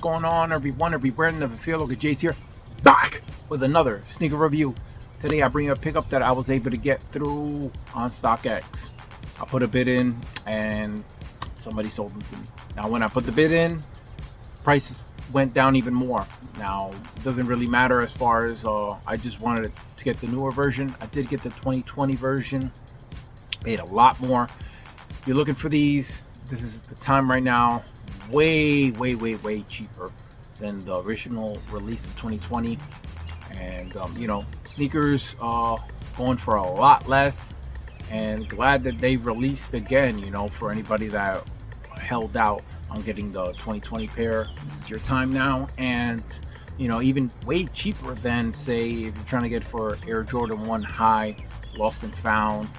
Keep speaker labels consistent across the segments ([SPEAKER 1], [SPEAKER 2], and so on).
[SPEAKER 1] going on, everyone, everywhere in the field? Look at Jace here, back with another sneaker review. Today I bring you a pickup that I was able to get through on StockX. I put a bid in and somebody sold them to me. Now when I put the bid in, prices went down even more. Now it doesn't really matter as far as I just wanted to get the newer version. I did get the 2020 version, paid a lot more. If you're looking for these, this is the time right now. Way cheaper than the original release of 2020. And you know, sneakers going for a lot less, and glad that they released again, you know, for anybody that held out on getting the 2020 pair. This is your time now. And you know, even way cheaper than, say, if you're trying to get for Air Jordan 1 High, Lost and Found,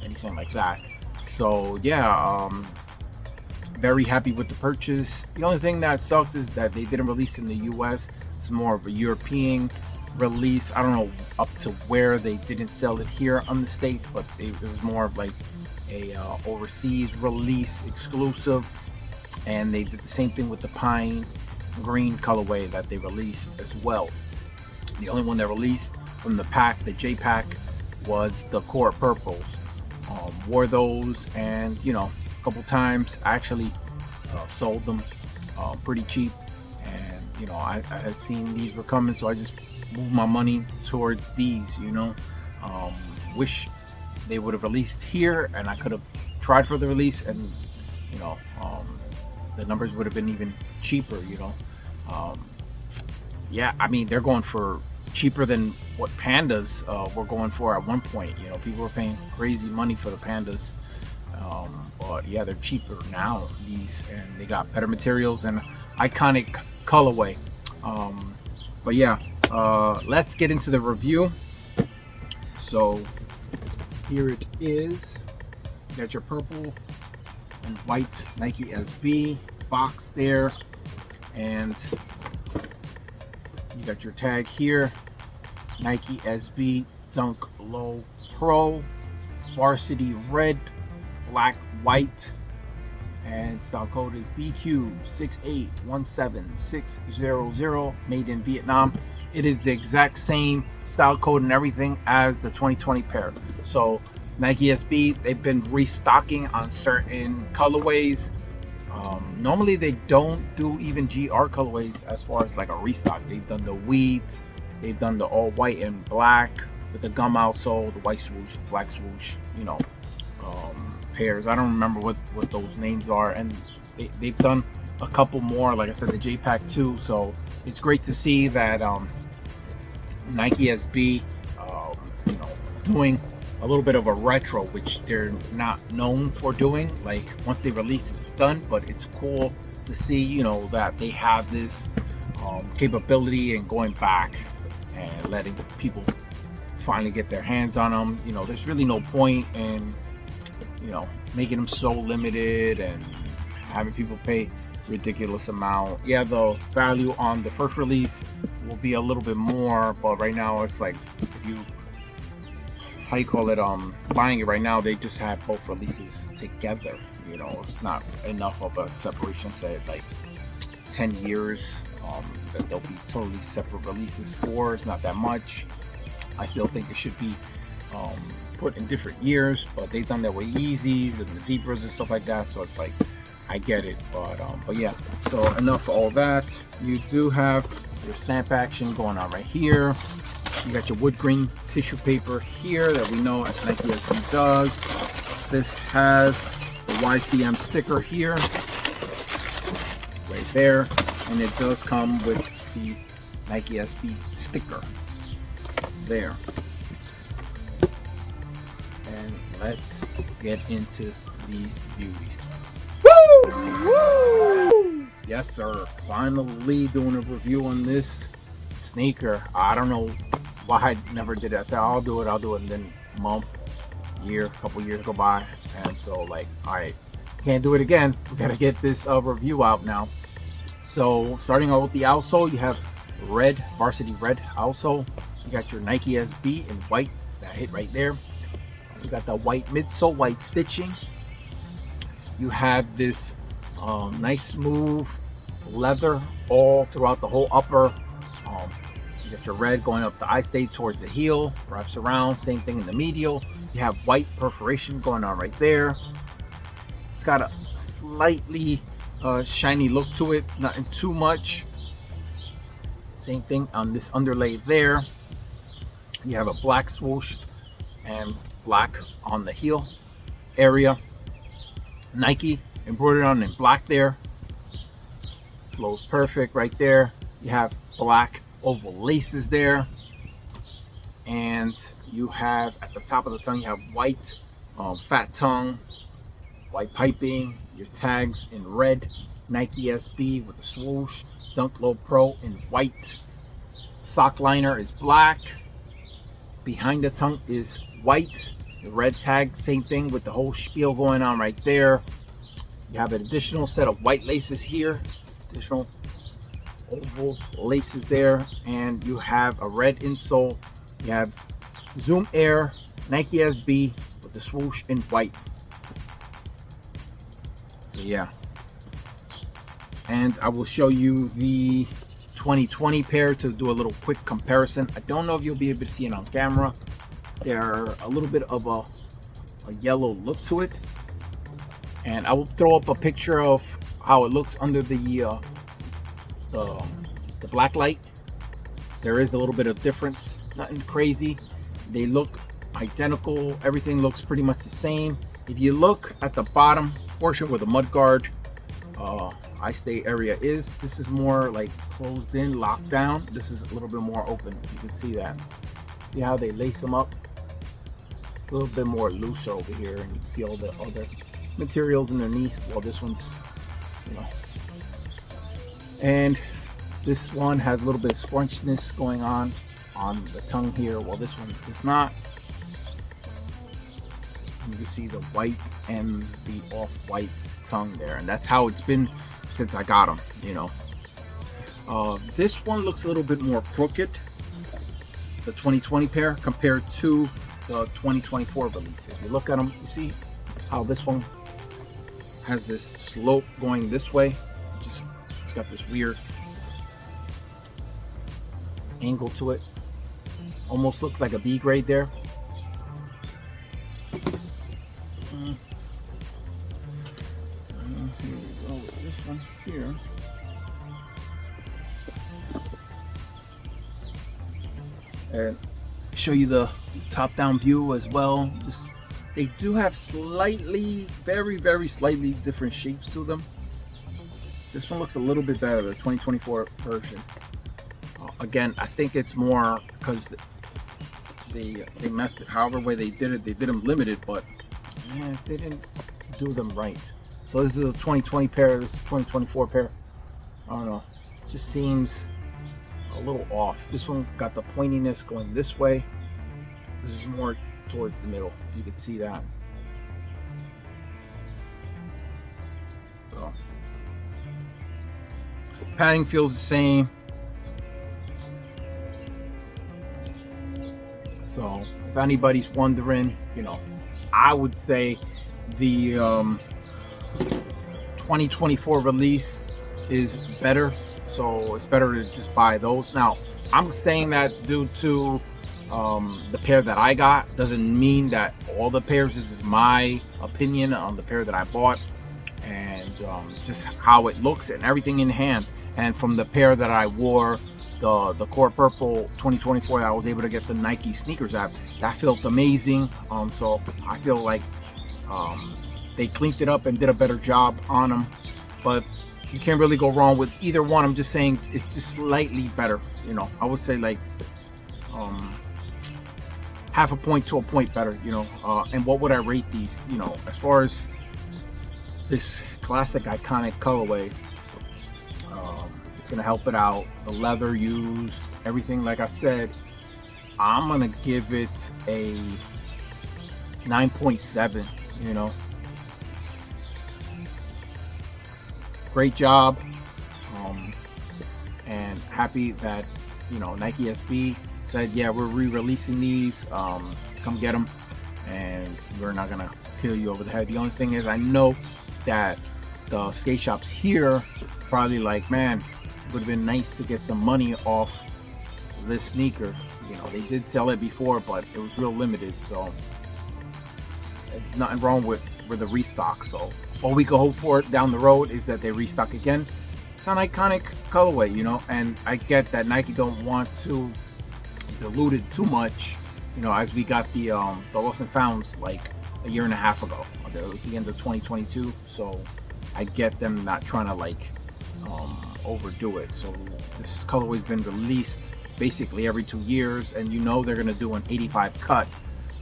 [SPEAKER 1] anything like that. So yeah, very happy with the purchase. The only thing that sucks is that they didn't release in the US. It's more of a European release. I don't know up to where they didn't sell it here on the States, but it was more of like a overseas release exclusive. And they did the same thing with the pine green colorway that they released as well. The only one that released from the pack, the J pack, was the Core Purples. Wore those, and you know, a couple times I actually sold them pretty cheap. And you know, I had seen these were coming, so I just moved my money towards these. You know, wish they would have released here, and I could have tried for the release, and you know, the numbers would have been even cheaper. You know, yeah, I mean, they're going for cheaper than what pandas were going for at one point. You know, people were paying crazy money for the pandas, but yeah, they're cheaper now, these, and they got better materials and iconic colorway. But yeah, let's get into the review. So here it is. You got your purple and white Nike SB box there, and you got your tag here, Nike SB Dunk Low Pro, varsity red, black, white, and style code is BQ6817600, made in Vietnam. It is the exact same style code and everything as the 2020 pair. So Nike SB, they've been restocking on certain colorways. Normally they don't do even GR colorways as far as like a restock. They've done the wheat, they've done the all white and black with the gum outsole, the white swoosh, black swoosh, you know, pairs. I don't remember what those names are, and they've done a couple more, like I said, the J-Pack too. So it's great to see that Nike SB, you know, doing a little bit of a retro, which they're not known for doing. Like once they release it, it's done, but it's cool to see, you know, that they have this capability and going back and letting people finally get their hands on them. You know, there's really no point in, you know, making them so limited and having people pay ridiculous amount. Yeah, the value on the first release will be a little bit more, but right now it's like, if you, how you call it, buying it right now, they just have both releases together. You know, it's not enough of a separation, say like 10 years, that they'll be totally separate releases for. It's not that much. I still think it should be put in different years, but they've done that with Yeezys and the Zebras and stuff like that, so it's like, I get it. But yeah, so enough for all that. You do have your snap action going on right here. You got your wood grain tissue paper here that we know as Nike SB does. This has the YCM sticker here, right there, and it does come with the Nike SB sticker there. And let's get into these beauties. Woo! Yes, sir. Finally doing a review on this sneaker. I don't know why I never did it. I said I'll do it, and then a month, year, a couple years go by, and so like, all right, can't do it again. We gotta get this review out now. So starting out with the outsole, you have red, varsity red outsole. You got your Nike SB in white, that hit right there. You got the white midsole, white stitching. You have this nice smooth leather all throughout the whole upper. You got your red going up the eye state towards the heel, wraps around, same thing in the medial. You have white perforation going on right there. It's got a slightly shiny look to it, nothing too much. Same thing on this underlay there. You have a black swoosh and black on the heel area. Nike embroidered on in black there. Flows perfect right there. You have black oval laces there. And you have at the top of the tongue, you have white fat tongue, white piping, your tags in red, Nike SB with the swoosh, Dunk Low Pro in white. Sock liner is black. Behind the tongue is white. The red tag, same thing with the whole spiel going on right there. You have an additional set of white laces here, additional oval laces there, and you have a red insole. You have Zoom Air, Nike SB with the swoosh in white. So yeah. And I will show you the 2020 pair to do a little quick comparison. I don't know if you'll be able to see it on camera. They're a little bit of a yellow look to it. And I will throw up a picture of how it looks under the black light. There is a little bit of difference, nothing crazy. They look identical. Everything looks pretty much the same. If you look at the bottom portion where the mudguard eye stay area is, this is more like closed in, locked down. This is a little bit more open. You can see that. See how they lace them up? It's a little bit more loose over here, and you can see all the other materials underneath. Well, this one's, you know, and this one has a little bit of scrunchiness going on the tongue here. Well, this one does not. You can see the white and the off-white tongue there, and that's how it's been since I got them, you know. This one looks a little bit more crooked, the 2020 pair, compared to the 2024 release. If you look at them, you see how this one has this slope going this way. It's got this weird angle to it. Almost looks like a B grade there. Here we go with this one here. And show you the top-down view as well. Just, they do have slightly, very slightly different shapes to them. This one looks a little bit better, the 2024 version. Again, I think it's more because they messed it. However way they did them limited, but yeah, they didn't do them right. So this is a 2020 pair, this is a 2024 pair. I don't know, it just seems a little off. This one got the pointiness going this way. This is more towards the middle. You can see that. So, padding feels the same. So if anybody's wondering, you know, I would say the 2024 release is better. So it's better to just buy those. Now, I'm saying that due to the pair that I got. Doesn't mean that all the pairs. This is my opinion on the pair that I bought, and just how it looks and everything in hand. And from the pair that I wore, the Core Purple 2024, I was able to get the Nike sneakers app. That felt amazing. So I feel like they cleaned it up and did a better job on them. But you can't really go wrong with either one. I'm just saying it's just slightly better. You know, I would say like half a point to a point better. You know, and what would I rate these? You know, as far as this classic iconic colorway, it's gonna help it out. The leather used, everything. Like I said, I'm gonna give it a 9.7. You know, great job, and happy that, you know, Nike SB said, yeah, we're re-releasing these, come get them, and we're not gonna kill you over the head. The only thing is, I know that the skate shops here probably like, man, it would have been nice to get some money off this sneaker. You know, they did sell it before, but it was real limited, so there's nothing wrong with the restock. So all we can hope for down the road is that they restock again. It's an iconic colorway, you know, and I get that Nike don't want to dilute it too much, you know, as we got the Lost and Founds like a year and a half ago, at the end of 2022. So I get them not trying to like overdo it. So this colorway's been released basically every 2 years, and you know they're gonna do an 85 cut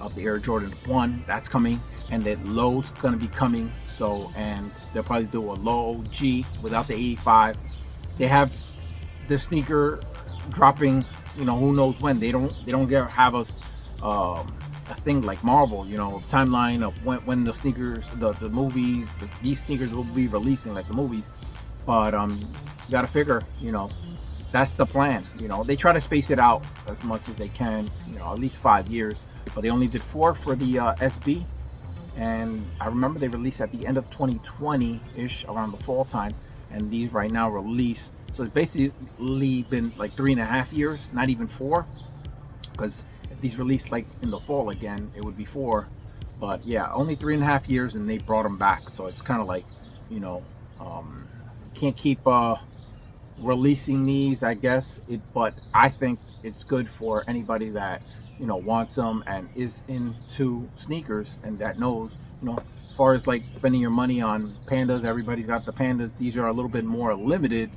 [SPEAKER 1] of the Air Jordan 1 that's coming, and that low's gonna be coming. So, and they'll probably do a low G without the 85. They have the sneaker dropping, you know, who knows when. They don't have a thing like Marvel, you know, timeline of when the sneakers, the movies, these sneakers will be releasing like the movies. But you gotta figure, you know, that's the plan. You know, they try to space it out as much as they can, you know, at least 5 years. But they only did 4 for the SB, and I remember they released at the end of 2020-ish, around the fall time, and these right now released. So it's basically been like 3.5 years, not even 4, because if these released like in the fall again, it would be 4. But yeah, only 3.5 years, and they brought them back. So it's kind of like, you know, can't keep releasing these, I guess. But I think it's good for anybody that, you know, wants them and is into sneakers, and that knows, you know, as far as like spending your money on Pandas, everybody's got the Pandas. These are a little bit more limited,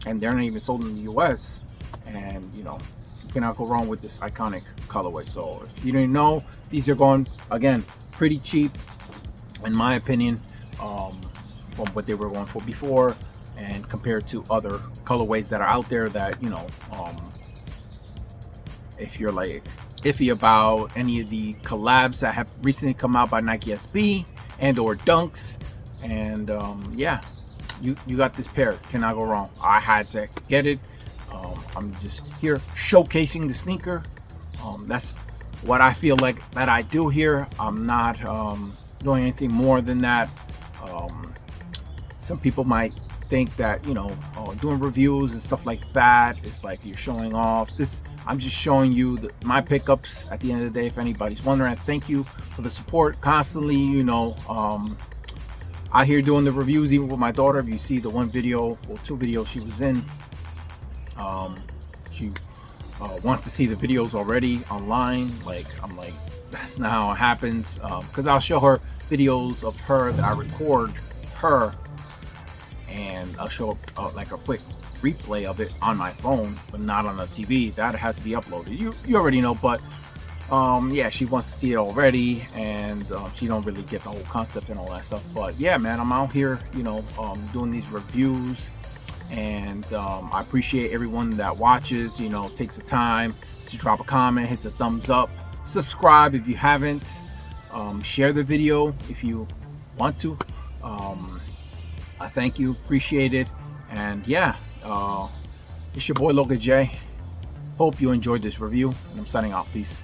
[SPEAKER 1] and they're not even sold in the US, and you know, you cannot go wrong with this iconic colorway. So if you didn't know, these are going, again, pretty cheap in my opinion, from what they were going for before, and compared to other colorways that are out there that, you know, if you're like iffy about any of the collabs that have recently come out by Nike SB and or Dunks, and yeah, you got this pair, cannot go wrong. I had to get it. I'm just here showcasing the sneaker. That's what I feel like that I do here. I'm not doing anything more than that. Some people might think that, you know, doing reviews and stuff like that, it's like you're showing off. This, I'm just showing you my pickups at the end of the day, if anybody's wondering. Thank you for the support constantly, you know. Out here doing the reviews, even with my daughter. If you see the one video or 2 videos she was in, she wants to see the videos already online. Like, I'm like, that's not how it happens, because I'll show her videos of her that I record her, and I'll show like a quick replay of it on my phone, but not on the TV. That has to be uploaded. You already know, but yeah, she wants to see it already, and she don't really get the whole concept and all that stuff. But yeah, man, I'm out here, you know, doing these reviews, and I appreciate everyone that watches, you know, takes the time to drop a comment, hits a thumbs up, subscribe if you haven't, share the video if you want to. I thank you, appreciate it, and yeah, it's your boy Logan J. Hope you enjoyed this review, and I'm signing off. Peace.